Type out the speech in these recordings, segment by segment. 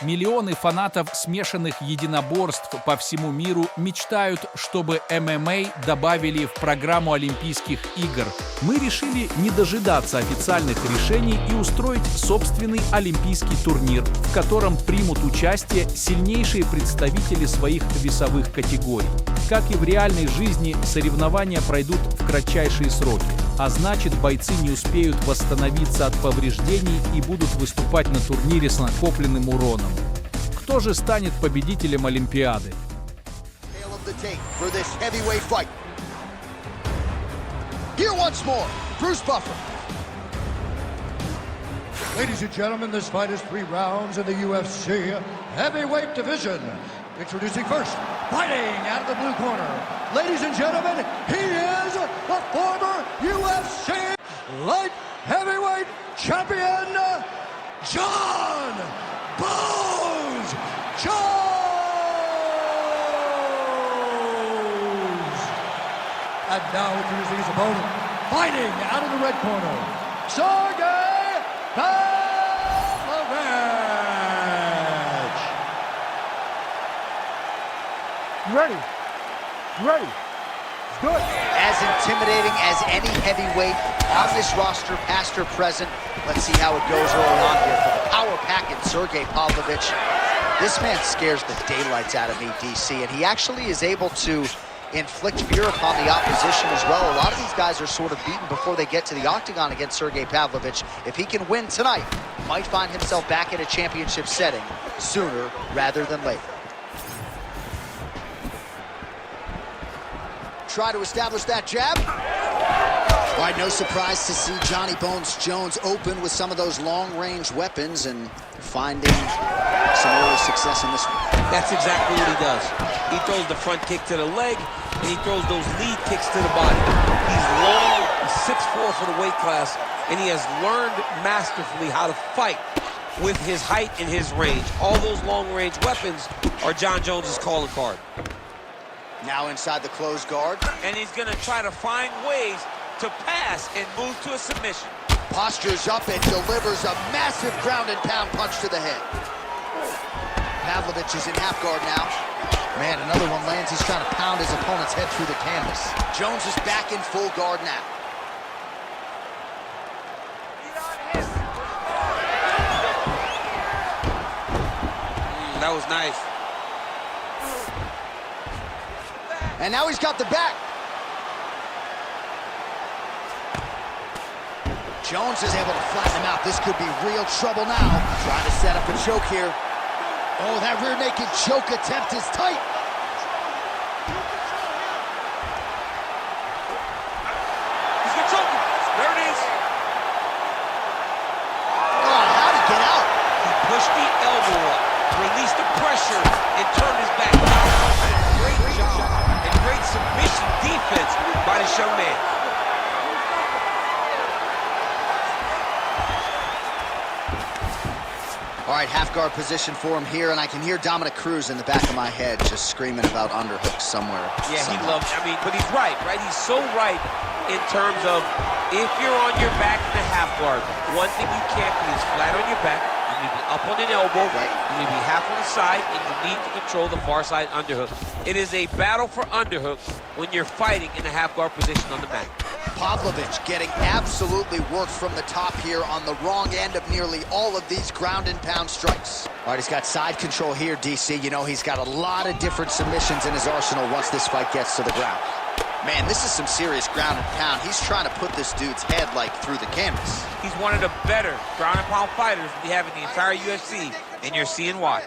Миллионы фанатов смешанных единоборств по всему миру мечтают, чтобы ММА добавили в программу Олимпийских игр. Мы решили не дожидаться официальных решений и устроить собственный олимпийский турнир, в котором примут участие сильнейшие представители своих весовых категорий. Как и в реальной жизни, соревнования пройдут в кратчайшие сроки, а значит, бойцы не успеют восстановиться от повреждений и будут выступать на турнире с накопленным уроном. Кто же станет победителем Олимпиады? Ladies and gentlemen, this fight is 3 rounds in the UFC heavyweight division. Introducing first, fighting out of the blue corner. Ladies and gentlemen, he is the former UFC light heavyweight champion, John Jones. And now introducing his opponent, fighting out of the red corner, Sergey Pavlovich. Ready. Good. As intimidating as any heavyweight on this roster, past or present. Let's see how it goes early on here for the power pack in Sergey Pavlovich. This man scares the daylights out of me, DC, and he actually is able to inflict fear upon the opposition as well. A lot of these guys are sort of beaten before they get to the octagon against Sergey Pavlovich. If he can win tonight, might find himself back in a championship setting sooner rather than later. Try to establish that jab. All right, no surprise to see Johnny Bones Jones open with some of those long-range weapons and finding some early success in this one. That's exactly what he does. He throws the front kick to the leg, and he throws those lead kicks to the body. He's long, he's 6'4" for the weight class, and he has learned masterfully how to fight with his height and his range. All those long-range weapons are John Jones's calling card. Now inside the closed guard. And he's gonna try to find ways to pass and move to a submission. Postures up and delivers a massive ground and pound punch to the head. Pavlovich is in half guard now. Man, another one lands. He's trying to pound his opponent's head through the canvas. Jones is back in full guard now. That was nice. And now he's got the back. Jones is able to flatten him out. This could be real trouble now. Trying to set up a choke here. Oh, that rear naked choke attempt is tight. He's gonna choke him. There it is. Oh, how'd he get out? He pushed the elbow up, released the pressure, and turned his back. Great job and great submission defense by the young man. All right, half guard position for him here, and I can hear Dominic Cruz in the back of my head just screaming about underhooks somewhere. Yeah, he loves, but he's right? He's so right in terms of if you're on your back in the half guard, one thing you can't be is flat on your back. You need to be up on an elbow, you need to be half on the side, and you need to control the far side underhook. It is a battle for underhook when you're fighting in the half guard position on the mat. Pavlovich getting absolutely worked from the top here on the wrong end of nearly all of these ground and pound strikes. All right, he's got side control here, DC. You know, he's got a lot of different submissions in his arsenal once this fight gets to the ground. Man, this is some serious ground and pound. He's trying to put this dude's head, like, through the canvas. He's one of the better ground and pound fighters we have in the entire UFC, and you're seeing why.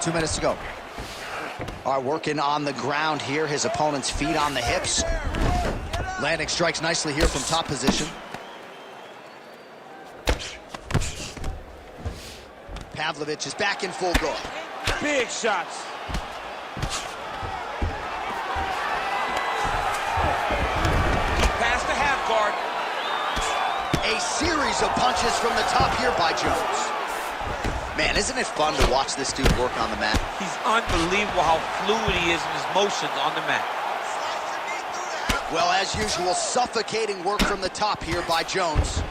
2 minutes to go. All right, working on the ground here. His opponent's feet on the hips. Landing strikes nicely here from top position. Pavlovich is back in full guard. Big shots. He passed the half guard. A series of punches from the top here by Jones. Man, isn't it fun to watch this dude work on the mat? He's unbelievable how fluid he is in his motions on the mat. Well, as usual, suffocating work from the top here by Jones.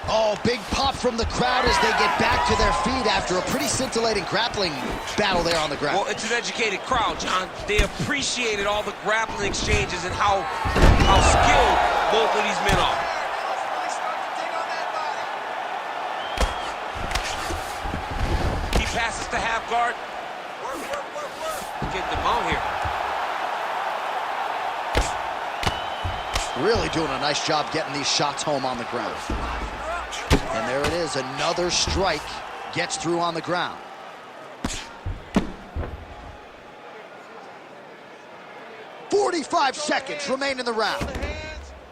Oh, big pop from the crowd as they get back to their feet after a pretty scintillating grappling battle there on the ground. Well, it's an educated crowd, John. They appreciated all the grappling exchanges and how skilled both of these men are. He passes to half guard. Getting them out here. Really doing a nice job getting these shots home on the ground. And there it is, another strike gets through on the ground. "45 seconds remain in the round.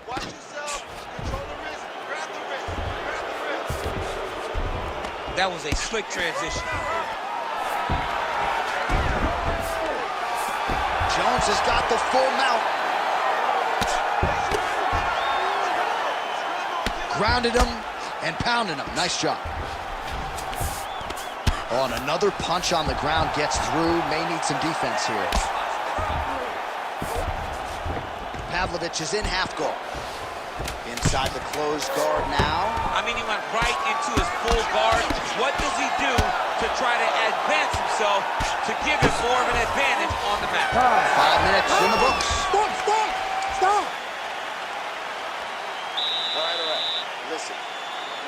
Watch yourself. Control the wrist. Grab the wrist. Grab the wrist. That was a slick transition. Jones has got the full mount. Grounded him and pounded him. Nice job. Oh, and another punch on the ground gets through. May need some defense here. Pavlovich is in half guard. Inside the closed guard now. I mean, he went right into his full guard. What does he do to try to advance himself to give him more of an advantage on the mat? 5 minutes in the books. Stop! All right. Listen,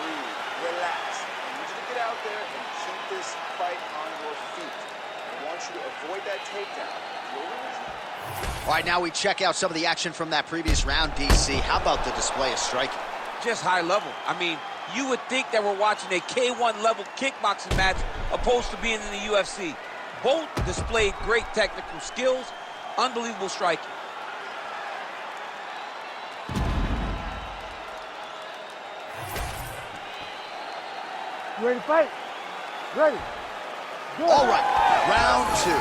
breathe, relax. I need you to get out there and keep this fight on your feet. I want you to avoid that takedown. All right, now we check out some of the action from that previous round, DC. How about the display of striking? Just high level. I mean, you would think that we're watching a K1 level kickboxing match opposed to being in the UFC. Both displayed great technical skills, unbelievable striking. You ready to fight? Ready. All right, round 2.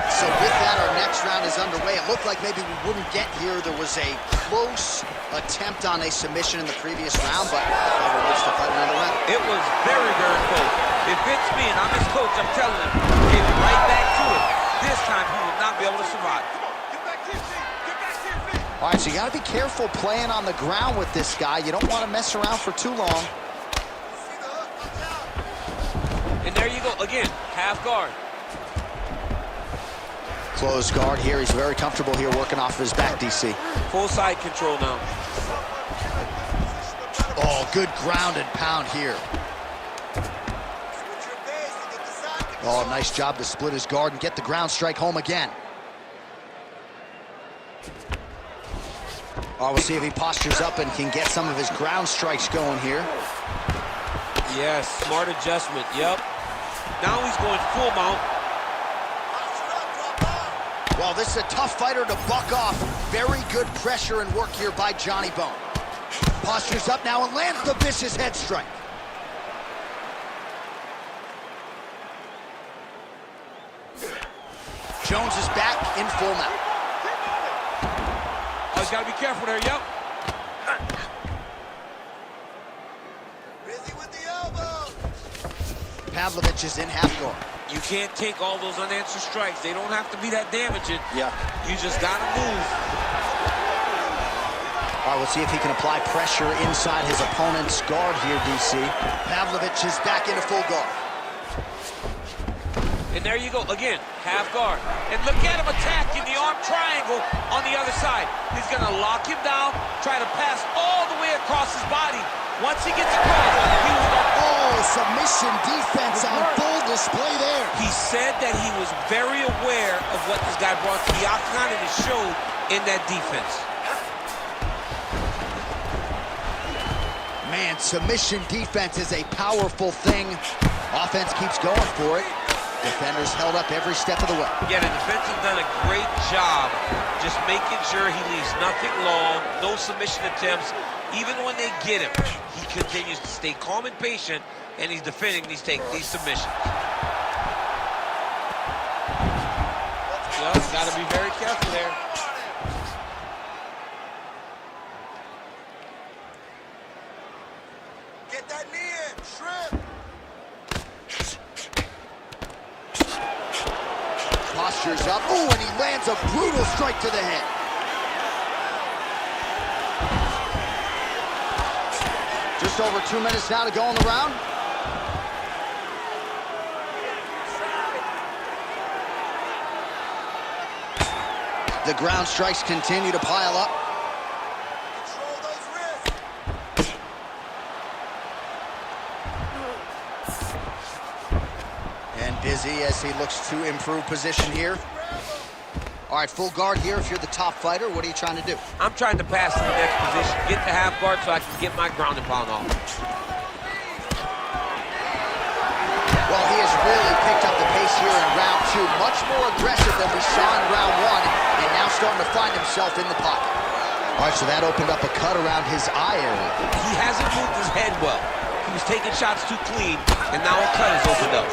So with that, our next round is underway. It looked like maybe we wouldn't get here. There was a close attempt on a submission in the previous round, but never reached to fight another round. It was very, very close. If it's me and I'm his coach, I'm telling him, get right back to it. This time, he will not be able to survive. Get back to your feet. Get back to your feet. All right, so you got to be careful playing on the ground with this guy. You don't want to mess around for too long. See the hook? Watch out. And there you go. Again, half guard. Closed guard here. He's very comfortable here working off his back, DC. Full side control now. Oh, good ground and pound here. Switch your base to get the side control. Oh, nice job to split his guard and get the ground strike home again. Oh, we'll see if he postures up and can get some of his ground strikes going here. Yes, smart adjustment. Yep. Now he's going full mount. Well, this is a tough fighter to buck off. Very good pressure and work here by Johnny Bone. Postures up now and lands the vicious head strike. Jones is back in full mount. Oh, he's got to be careful there. Yep. Busy with the elbow. Pavlovich is in half guard. You can't take all those unanswered strikes. They don't have to be that damaging. Yeah. You just got to move. All right, we'll see if he can apply pressure inside his opponent's guard here, DC. Pavlovich is back into full guard. And there you go. Again, half guard. And look at him attacking the arm triangle on the other side. He's going to lock him down, try to pass all the way across his body. Once he gets across, he was going to... Oh, submission defense on full display there. He said that he was very aware of what this guy brought to the octagon, and it showed in that defense. Man, submission defense is a powerful thing. Offense keeps going for it. Defenders held up every step of the way. Yeah, the defense has done a great job just making sure he leaves nothing long, no submission attempts. Even when they get him, he continues to stay calm and patient, and he's defending these submissions. Yep, got to be very careful there. Get that knee in. Shrimp. Postures up. Ooh, and he lands a brutal strike to the head. Just Just over 2 minutes now to go in the round. The ground strikes continue to pile up. Control those wrists. And busy as he looks to improve position here. All right, full guard here if you're the top fighter. What are you trying to do? I'm trying to pass to the next position, get the half guard so I can get my ground and pound off. Well, he has really picked up the pace here in round 2. Much more aggressive than we saw in round 1, and now starting to find himself in the pocket. All right, so that opened up a cut around his eye area. He hasn't moved his head well. He was taking shots too clean, and now a cut is opened up.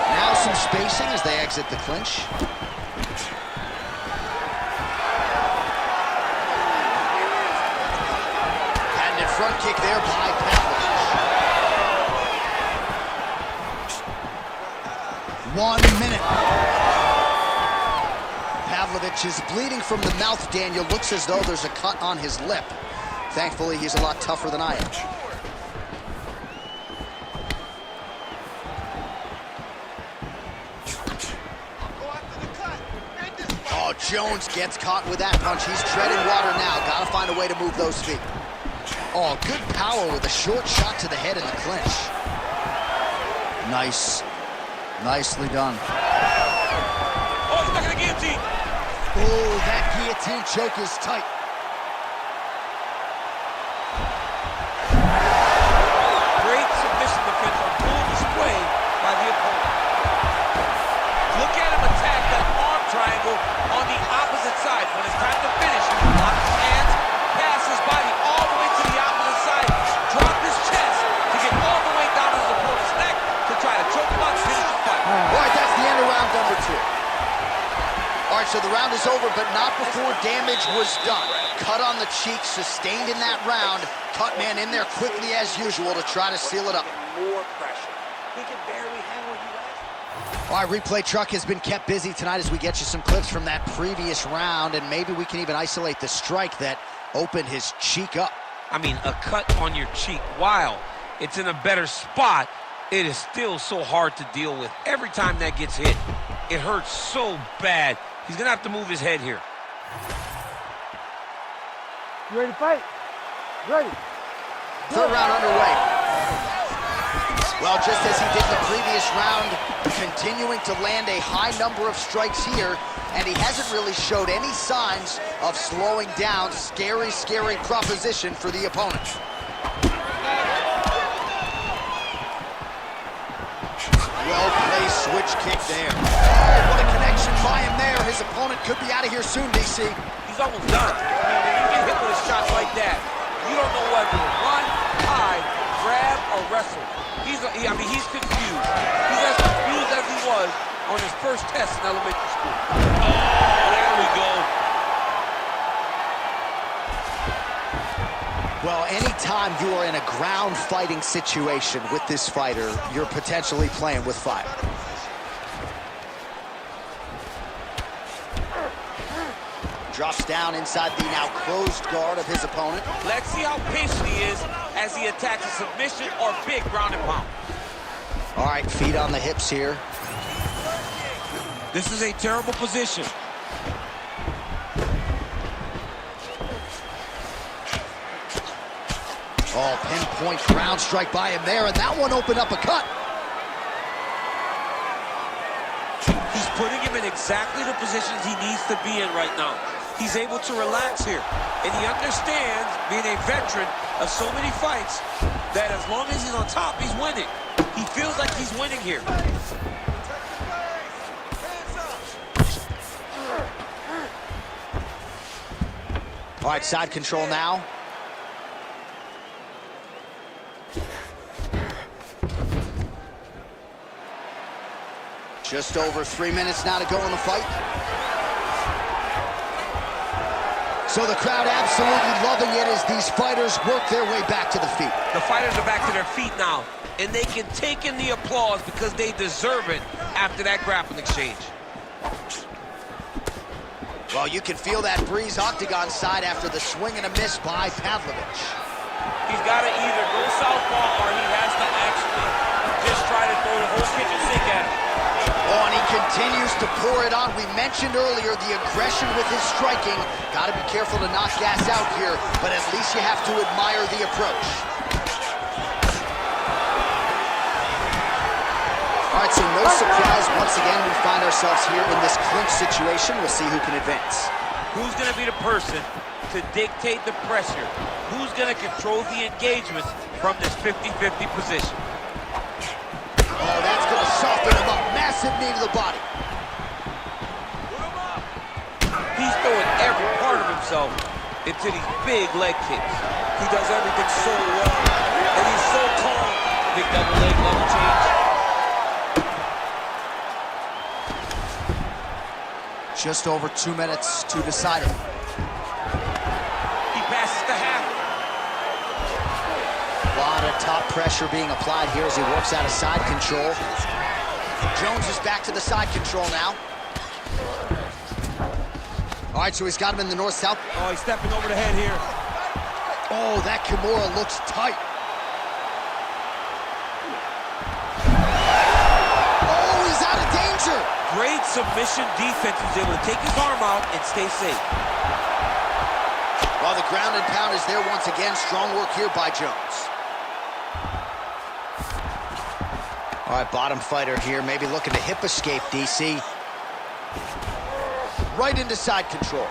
Now some spacing as they exit the clinch. Patented front kick there by Pavlovich. 1 minute. Pavlovich is bleeding from the mouth, Daniel. Looks as though there's a cut on his lip. Thankfully, he's a lot tougher than I am. Oh, Jones gets caught with that punch. He's treading water now. Gotta find a way to move those feet. Oh, good power with a short shot to the head in the clinch. Nice. Nicely done. Oh, he's not gonna guillotine. Oh, that guillotine choke is tight. Great submission defense on full display by the opponent. Look at him attack that arm triangle on the opposite side. When it's time to finish, he locks his hands, pass his body all the way to the opposite side, drop his chest to get all the way down to his opponent's neck to try to choke him out and finish the fight. All right, that's the end of round number 2. All right, so the round is over, but not before damage was done. Cut on the cheek, sustained in that round. Cut man in there quickly as usual to try to seal it up. More pressure. He can barely hang what he does. All right, replay truck has been kept busy tonight as we get you some clips from that previous round, and maybe we can even isolate the strike that opened his cheek up. I mean, a cut on your cheek, while it's in a better spot, it is still so hard to deal with. Every time that gets hit, it hurts so bad. He's gonna have to move his head here. You ready to fight? Ready. Third round underway. Well, just as he did in the previous round, continuing to land a high number of strikes here, and he hasn't really showed any signs of slowing down. Scary, scary proposition for the opponent. Well-placed switch kick there. Oh, what a connection by him there. His opponent could be out of here soon, DC. He's almost done. I mean, when you get hit with a shot like that, you don't know whether to run, hide, grab, or wrestle. He's confused. He's as confused as he was on his first test in elementary school. Oh, there we go. Well, anytime you are in a ground fighting situation with this fighter, you're potentially playing with fire. Drops down inside the now closed guard of his opponent. Let's see how patient he is as he attacks a submission or big ground and pound. All right, feet on the hips here. This is a terrible position. Oh, pinpoint ground strike by him there, and that one opened up a cut. He's putting him in exactly the positions he needs to be in right now. He's able to relax here, and he understands, being a veteran of so many fights, that as long as he's on top, he's winning. He feels like he's winning here. All right, side control now. Just over 3 minutes now to go in the fight. So the crowd absolutely loving it as these fighters work their way back to the feet. The fighters are back to their feet now, and they can take in the applause because they deserve it after that grappling exchange. Well, you can feel that breeze octagon side after the swing and a miss by Pavlovich. He's got to either go southpaw or he has to actually just try to throw the whole kitchen sink at him. Oh, and he continues to pour it on. We mentioned earlier the aggression with his striking. Got to be careful to not gas out here, but at least you have to admire the approach. All right, so no surprise. Once again, we find ourselves here in this clinch situation. We'll see who can advance. Who's going to be the person to dictate the pressure? Who's going to control the engagement from this 50-50 position? Oh, that's going to soften him up. Massive knee to the body. He's throwing every part of himself into these big leg kicks. He does everything so well, and he's so calm. Big double leg level change. Just over 2 minutes to decide it. He passes the half. A lot of top pressure being applied here as he works out of side control. Jones is back to the side control now. All right, so he's got him in the north-south. Oh, he's stepping over the head here. Oh, that Kimura looks tight. Oh, he's out of danger. Great submission defense. He's able to take his arm out and stay safe. Well, the ground and pound is there once again. Strong work here by Jones. All right, bottom fighter here, maybe looking to hip escape, DC. Right into side control.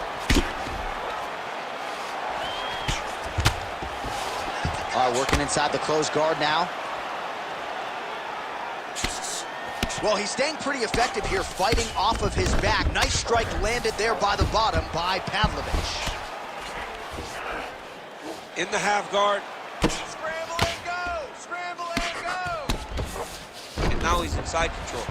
All right, working inside the closed guard now. Well, he's staying pretty effective here, fighting off of his back. Nice strike landed there by the bottom by Pavlovich. In the half guard. Scramble and go! Scramble and go! And now he's in side control.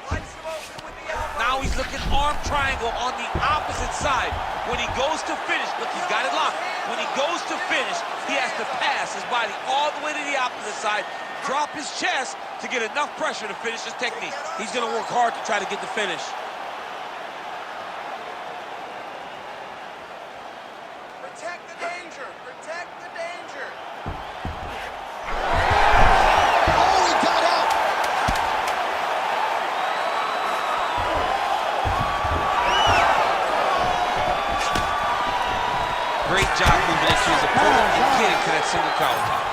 Slice him open with the elbow. Now he's looking arm triangle on the opposite side. When he goes to finish, look, he's got it locked. When he goes to finish, he has to pass his body all the way to the opposite side, drop his chest to get enough pressure to finish his technique. He's going to work hard to try to get the finish. Protect the danger! Protect the danger! Oh, he got out. Great job moving into his opponent and getting to that single collar top.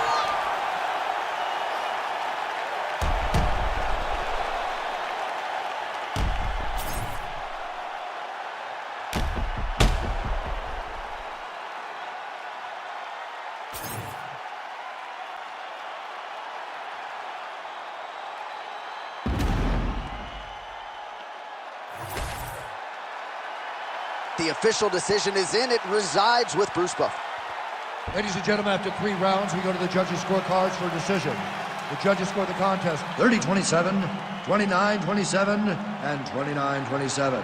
The official decision is in. It resides with Bruce Buffer. Ladies and gentlemen, after 3 rounds, we go to the judges' scorecards for a decision. The judges score the contest 30-27, 29-27, and 29-27.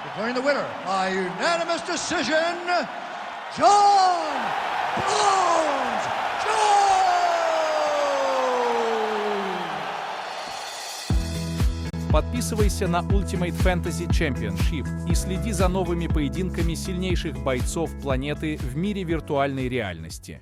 Declaring the winner by unanimous decision, John Jones! Подписывайся на Ultimate Fantasy Championship и следи за новыми поединками сильнейших бойцов планеты в мире виртуальной реальности.